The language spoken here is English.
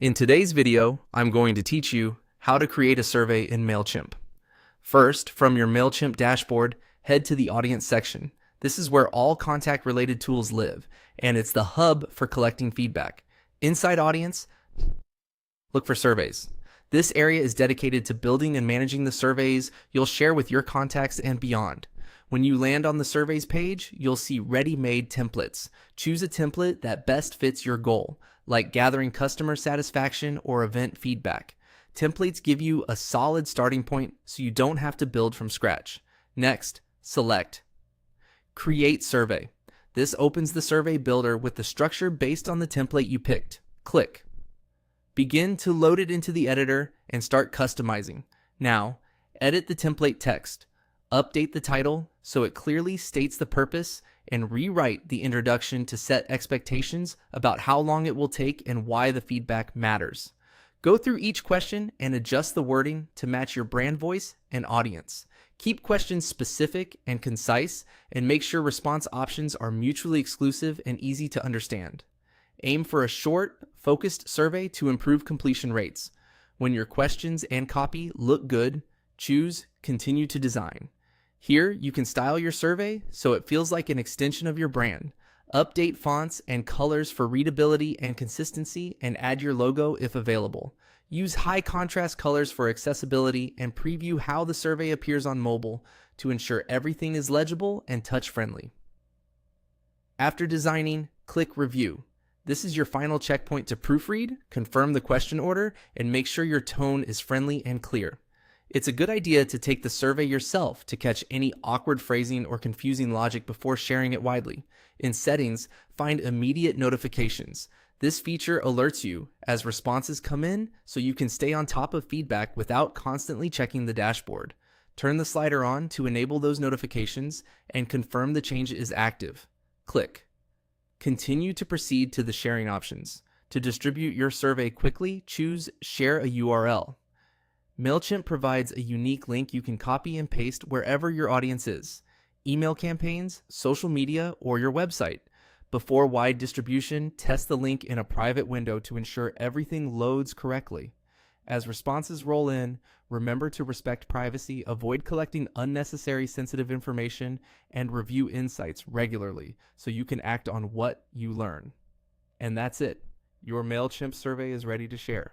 In today's video, I'm going to teach you how to create a survey in Mailchimp. First, from your Mailchimp dashboard, head to the audience section. This is where all contact-related tools live, and it's the hub for collecting feedback. Inside Audience, look for surveys. This area is dedicated to building and managing the surveys you'll share with your contacts and beyond. When you land on the surveys page, you'll see ready-made templates. Choose a template that best fits your goal, like gathering customer satisfaction or event feedback. Templates give you a solid starting point so you don't have to build from scratch. Next, select Create Survey. This opens the survey builder with the structure based on the template you picked. Click. Begin to load it into the editor and start customizing. Now, edit the template text. Update the title so it clearly states the purpose, and rewrite the introduction to set expectations about how long it will take and why the feedback matters. Go through each question and adjust the wording to match your brand voice and audience. Keep questions specific and concise, and make sure response options are mutually exclusive and easy to understand. Aim for a short, focused survey to improve completion rates. When your questions and copy look good, choose Continue to Design. Here, you can style your survey so it feels like an extension of your brand. Update fonts and colors for readability and consistency, and add your logo if available. Use high contrast colors for accessibility, and preview how the survey appears on mobile to ensure everything is legible and touch-friendly. After designing, click Review. This is your final checkpoint to proofread, confirm the question order, and make sure your tone is friendly and clear. It's a good idea to take the survey yourself to catch any awkward phrasing or confusing logic before sharing it widely. In Settings, find Immediate Notifications. This feature alerts you as responses come in so you can stay on top of feedback without constantly checking the dashboard. Turn the slider on to enable those notifications and confirm the change is active. Click. Continue to proceed to the sharing options. To distribute your survey quickly, choose Share a URL. Mailchimp provides a unique link you can copy and paste wherever your audience is: email campaigns, social media, or your website. Before wide distribution, test the link in a private window to ensure everything loads correctly. As responses roll in, remember to respect privacy, avoid collecting unnecessary sensitive information, and review insights regularly so you can act on what you learn. And that's it. Your Mailchimp survey is ready to share.